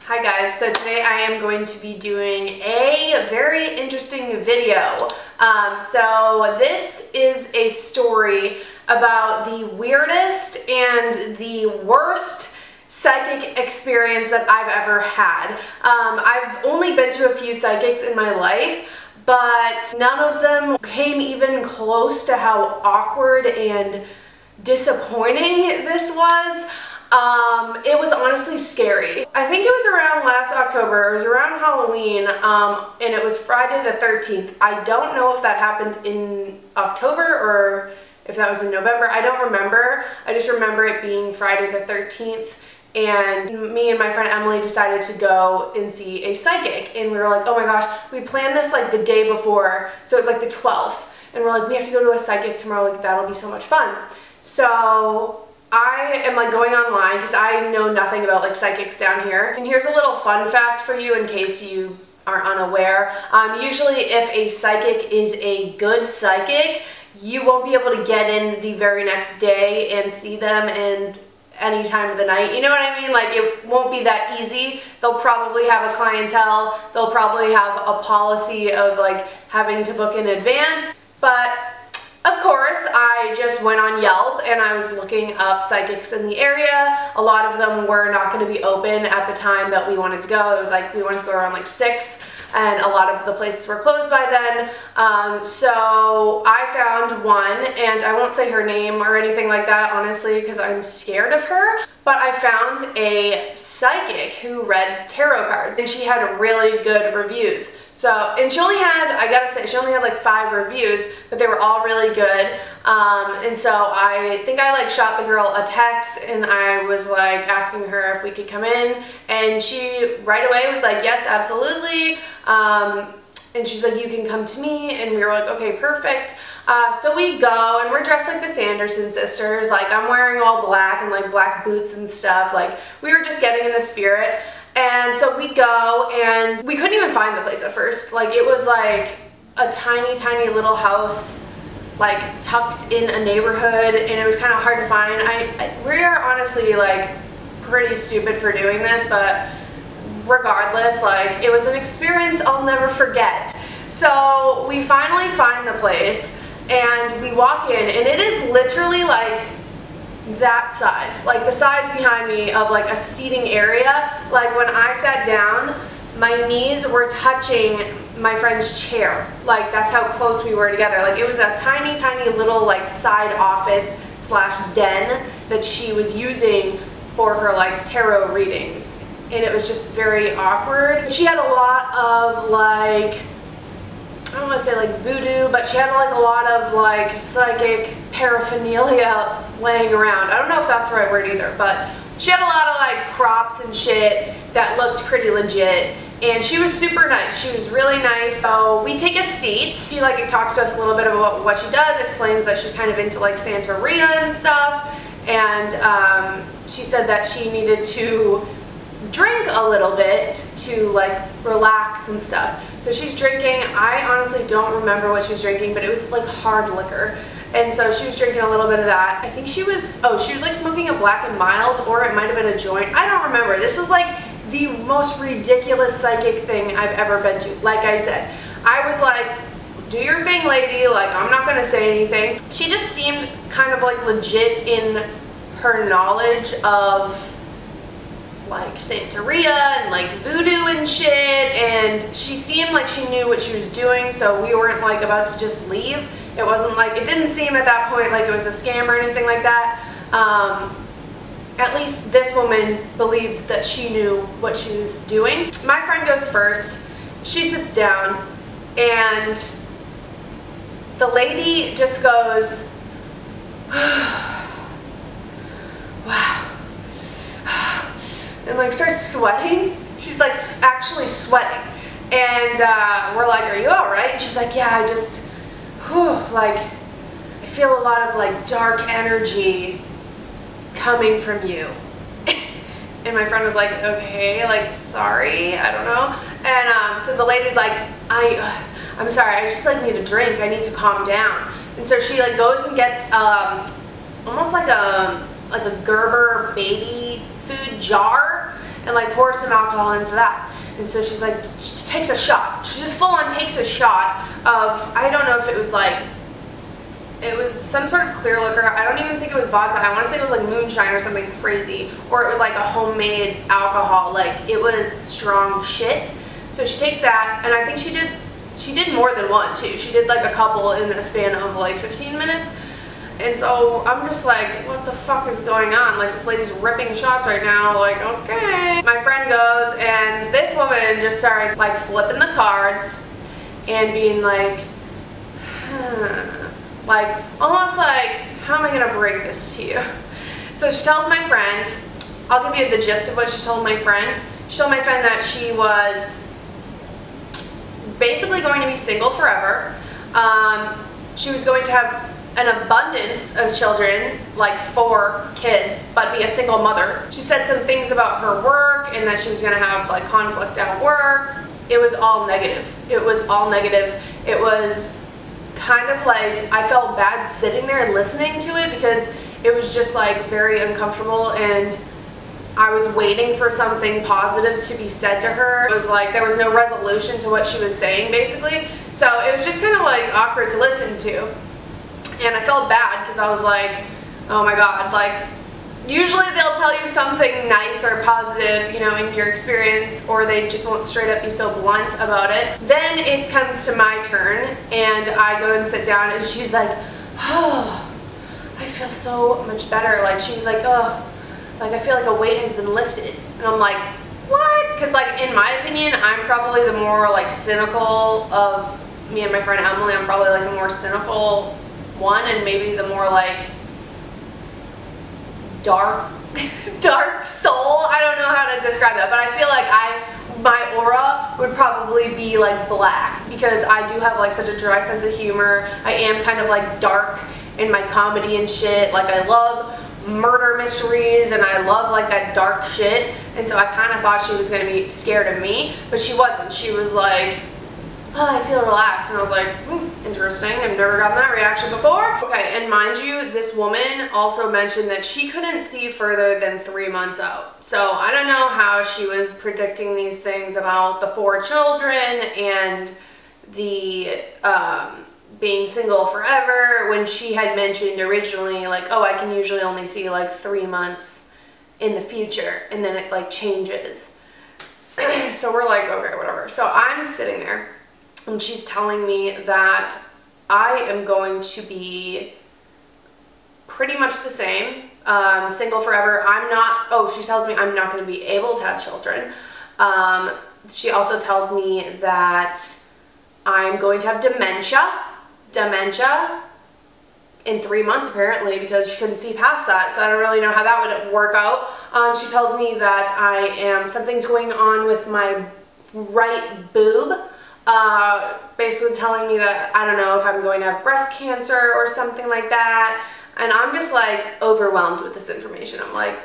Hi guys, so today I am going to be doing a very interesting video. So this is a story about the weirdest and the worst psychic experience that I've ever had. I've only been to a few psychics in my life, but none of them came even close to how awkward and disappointing this was. It was honestly scary. I think it was around last October, it was around Halloween, and it was Friday the 13th. I don't know if that happened in October or if that was in November. I don't remember. I just remember it being Friday the 13th, and me and my friend Emily decided to go and see a psychic, and we were like, oh my gosh, we planned this like the day before, so it was like the 12th, and we're like, we have to go to a psychic tomorrow, like that'll be so much fun. So I am like going online because I know nothing about like psychics down here. And here's a little fun fact for you in case you are unaware. Usually if a psychic is a good psychic, you won't be able to get in the very next day and see them in any time of the night. You know what I mean? Like it won't be that easy. They'll probably have a clientele. They'll probably have a policy of like having to book in advance. But of course, I just went on Yelp and I was looking up psychics in the area. A lot of them were not going to be open at the time that we wanted to go. It was like we wanted to go around like 6, and a lot of the places were closed by then. So I found one, and I won't say her name or anything like that, honestly, because I'm scared of her. But I found a psychic who read tarot cards, and she had really good reviews. So, and she only had, I gotta say, she only had like 5 reviews, but they were all really good. And so I think I like shot the girl a text, and I was like asking her if we could come in, and she right away was like, yes, absolutely. And she's like, you can come to me, and we were like, okay, perfect. So we go, and we're dressed like the Sanderson sisters. Like I'm wearing all black and like black boots and stuff. Like we were just getting in the spirit. And so we go, and we couldn't even find the place at first. Like it was like a tiny, tiny little house, like tucked in a neighborhood, and it was kind of hard to find. We are honestly like pretty stupid for doing this, but regardless, like it was an experience I'll never forget. So we finally find the place, and we walk in, and it is literally like that size, like the size behind me of like a seating area. Like when I sat down, my knees were touching my friend's chair. Like that's how close we were together. Like it was a tiny, tiny little like side office / den that she was using for her like tarot readings. And it was just very awkward. She had a lot of like, I don't want to say like voodoo, but she had like a lot of like psychic paraphernalia laying around. I don't know if that's the right word either, but she had a lot of like props and shit that looked pretty legit, and she was super nice. She was really nice. So we take a seat. She like talks to us a little bit about what she does, explains that she's kind of into like Santeria and stuff, and she said that she needed to drink a little bit to like relax and stuff. So she's drinking. I honestly don't remember what she was drinking, but it was like hard liquor. And so she was drinking a little bit of that. I think she was like smoking a Black and Mild, or it might have been a joint. I don't remember. This was like the most ridiculous psychic thing I've ever been to. Like I said, I was like, do your thing, lady. Like, I'm not gonna say anything. She just seemed kind of like legit in her knowledge of like Santeria and like voodoo and shit, and she seemed like she knew what she was doing, so we weren't like about to just leave. It wasn't like, it didn't seem at that point like it was a scam or anything like that. At least this woman believed that she knew what she was doing. My friend goes first. She sits down, and the lady just goes, wow, and like starts sweating. She's like actually sweating, and we're like, are you all right? And she's like, yeah, I just, like I feel a lot of like dark energy coming from you. And my friend was like, okay, like sorry, I don't know. And so the lady's like, I'm sorry, I just like need a drink, I need to calm down. And so she like goes and gets almost like a Gerber baby food jar, and like pour some alcohol into that. And so she's like, she takes a shot. She just full on takes a shot of, I don't know if it was like, it was some sort of clear liquor. I don't even think it was vodka. I want to say it was like moonshine or something crazy. Or it was like a homemade alcohol. Like, it was strong shit. So she takes that, and I think she did more than one too. She did like a couple in a span of like 15 minutes. And so I'm just like, what the fuck is going on? Like, this lady's ripping shots right now. Like, okay. My friend goes, and this woman just started like flipping the cards and being like, like, almost like, how am I gonna break this to you? So she tells my friend, I'll give you the gist of what she told my friend. She told my friend that she was basically going to be single forever. She was going to have an abundance of children, like 4 kids, but be a single mother. She said some things about her work and that she was gonna have like conflict at work. It was all negative. It was all negative. It was kind of like, I felt bad sitting there and listening to it because it was just like very uncomfortable, and I was waiting for something positive to be said to her. It was like there was no resolution to what she was saying, basically. So it was just kind of like awkward to listen to. And I felt bad because I was like, oh my god, like, usually they'll tell you something nice or positive, you know, in your experience, or they just won't straight up be so blunt about it. Then it comes to my turn, and I go and sit down, and she's like, oh, I feel so much better. Like, she was like, oh, like, I feel like a weight has been lifted. And I'm like, what? Because, like, in my opinion, I'm probably the more, like, cynical of me and my friend Emily. I'm probably, like, the more cynical one, and maybe the more, like, dark soul. I don't know how to describe that, but I feel like my aura would probably be like black, because I do have like such a dry sense of humor. I am kind of like dark in my comedy and shit. Like, I love murder mysteries and I love like that dark shit, and so I kind of thought she was gonna be scared of me, but she wasn't. She was like, oh, I feel relaxed, and I was like, interesting, I've never gotten that reaction before. Okay, and mind you, this woman also mentioned that she couldn't see further than 3 months out. So I don't know how she was predicting these things about the 4 children and the being single forever, when she had mentioned originally like, oh, I can usually only see like 3 months in the future, and then it like changes. So we're like, okay, whatever. So I'm sitting there, and she's telling me that I am going to be pretty much the same, single forever. She tells me I'm not going to be able to have children. She also tells me that I'm going to have dementia in 3 months apparently, because she couldn't see past that, so I don't really know how that would work out. She tells me that something's going on with my right boob. Basically telling me that I don't know if I'm going to have breast cancer or something like that, and I'm just like overwhelmed with this information. I'm like,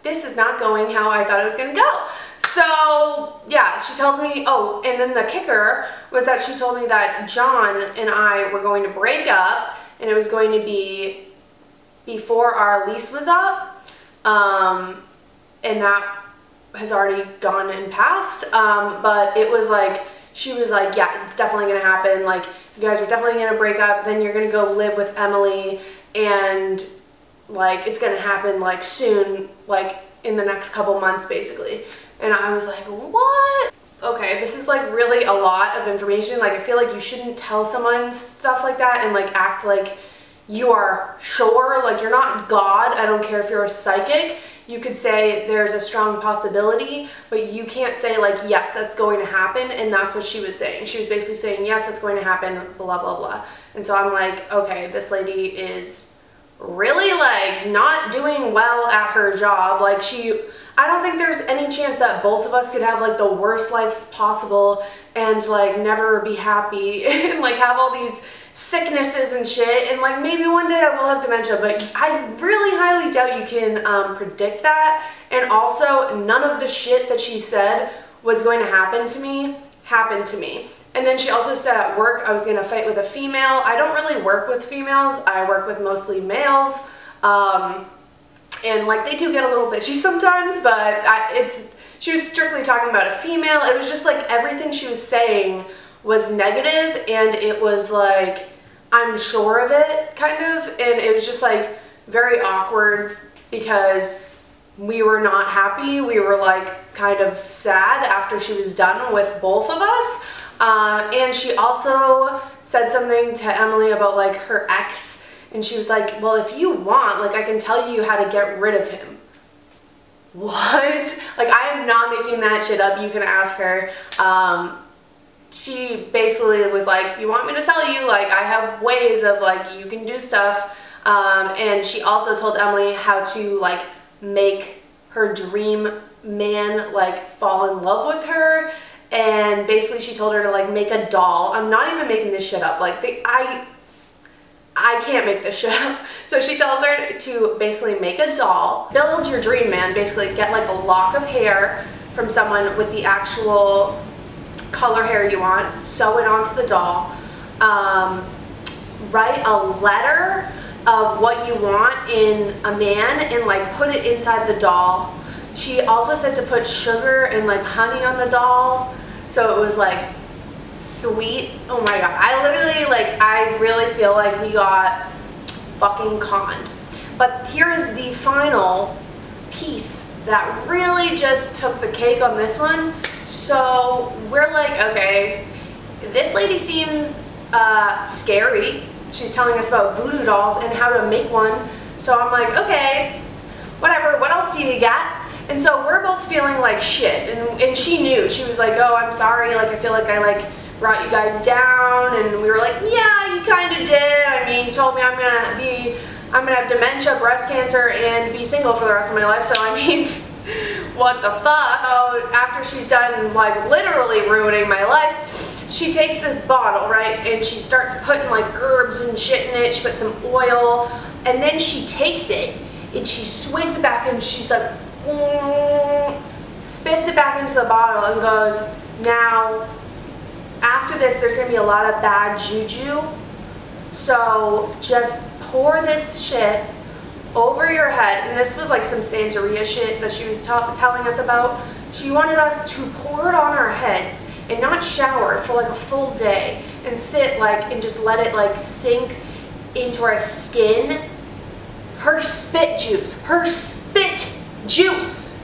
this is not going how I thought it was gonna go. So yeah, she tells me, oh, and then the kicker was that she told me that John and I were going to break up, and it was going to be before our lease was up, and that has already gone and passed, but it was like, she was like, yeah, it's definitely gonna happen. Like, you guys are definitely gonna break up. Then you're gonna go live with Emily, and like, it's gonna happen like soon, like in the next couple months, basically. And I was like, what? Okay, this is like really a lot of information. Like, I feel like you shouldn't tell someone stuff like that and like act like you are sure. Like, you're not God. I don't care if you're a psychic. You could say there's a strong possibility, but you can't say like, yes, that's going to happen. And that's what she was saying. She was basically saying, yes, that's going to happen, blah, blah, blah. And so I'm like, okay, this lady is really like not doing well at her job. Like, I don't think there's any chance that both of us could have like the worst lives possible and like never be happy and like have all these sicknesses and shit, and like maybe one day I will have dementia, but I really highly doubt you can predict that. And also, none of the shit that she said was going to happen to me happened to me. And then she also said at work I was going to fight with a female. I don't really work with females. I work with mostly males, and like, they do get a little bitchy sometimes, but she was strictly talking about a female. It was just like everything she was saying was negative, and it was like, I'm sure of it, kind of, and it was just like very awkward because we were not happy. We were like kind of sad after she was done with both of us. And she also said something to Emily about like her ex, and she was like, well, if you want, like I can tell you how to get rid of him. What? Like, I am not making that shit up. You can ask her. She basically was like, if you want me to tell you, like, I have ways of, like, you can do stuff. And she also told Emily how to, like, make her dream man, like, fall in love with her. And basically she told her to, like, make a doll. I'm not even making this shit up. Like, I can't make this shit up. So she tells her to basically make a doll, build your dream man, basically get like a lock of hair from someone with the actual color hair you want, sew it onto the doll, write a letter of what you want in a man and like put it inside the doll. She also said to put sugar and like honey on the doll, so it was like sweet. Oh my god, I literally, like, I really feel like we got fucking conned. But here's the final piece that really just took the cake on this one. So we're like, okay, this lady seems scary. She's telling us about voodoo dolls and how to make one. So I'm like, okay, whatever, what else do you got? And so we're both feeling like shit, and she knew. She was like, oh, I'm sorry, like I feel like I like brought you guys down, and we were like, yeah, you kind of did. I mean, you told me I'm gonna have dementia, breast cancer, and be single for the rest of my life, so I mean, what the fuck? So after she's done, like, literally ruining my life, she takes this bottle, right, and she starts putting, like, herbs and shit in it. She puts some oil, and then she takes it, and she swigs it back, and she's like, spits it back into the bottle, and goes, now, after this, there's going to be a lot of bad juju, so just pour this shit over your head. And this was like some Santeria shit that she was telling us about. She wanted us to pour it on our heads and not shower for like a full day and sit like and just let it like sink into our skin. Her spit juice. Her spit juice.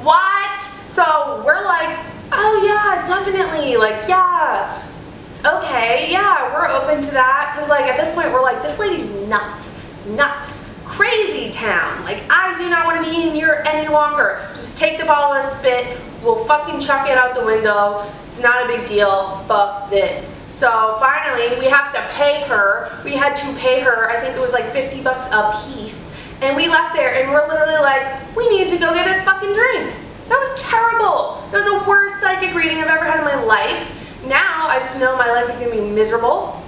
What? So we're like, oh yeah, definitely, like, yeah, okay, yeah, we're open to that, because like at this point we're like, this lady's nuts, crazy town, like I do not want to be in here any longer. Just take the bottle of spit, we'll fucking chuck it out the window, it's not a big deal, fuck this. So finally we have to pay her. We had to pay her, I think it was like 50 bucks a piece, and we left there and we're literally like, we need to go get a fucking drink. That was terrible. That was the worst psychic reading I've ever had in my life. Now I just know my life is going to be miserable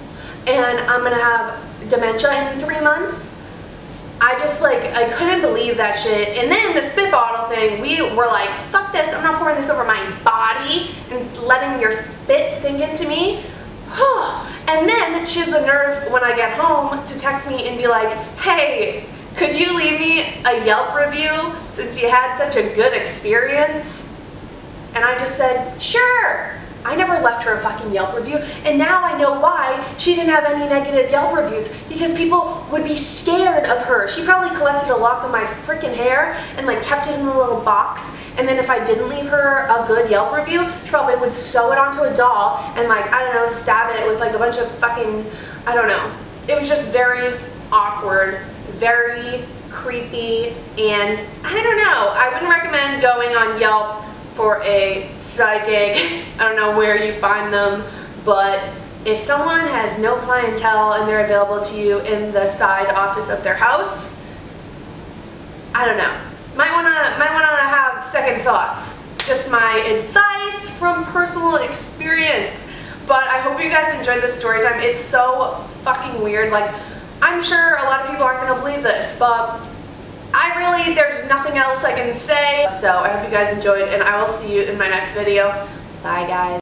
and I'm going to have dementia in 3 months. I just like, I couldn't believe that shit. And then the spit bottle thing, we were like, fuck this, I'm not pouring this over my body and letting your spit sink into me. And then she has the nerve when I get home to text me and be like, hey, could you leave me a Yelp review since you had such a good experience? And I just said, sure. I never left her a fucking Yelp review, and now I know why she didn't have any negative Yelp reviews, because people would be scared of her. She probably collected a lock of my freaking hair and like kept it in a little box, and then if I didn't leave her a good Yelp review, she probably would sew it onto a doll and like, I don't know, stab it with like a bunch of fucking, I don't know. It was just very awkward, very creepy, and I don't know, I wouldn't recommend going on Yelp for a psychic. I don't know where you find them, but if someone has no clientele and they're available to you in the side office of their house, I don't know, might wanna have second thoughts. Just my advice from personal experience. But I hope you guys enjoyed this story time. It's so fucking weird. Like, I'm sure a lot of people aren't gonna believe this, but there's nothing else I can say. So I hope you guys enjoyed, and I will see you in my next video. Bye guys.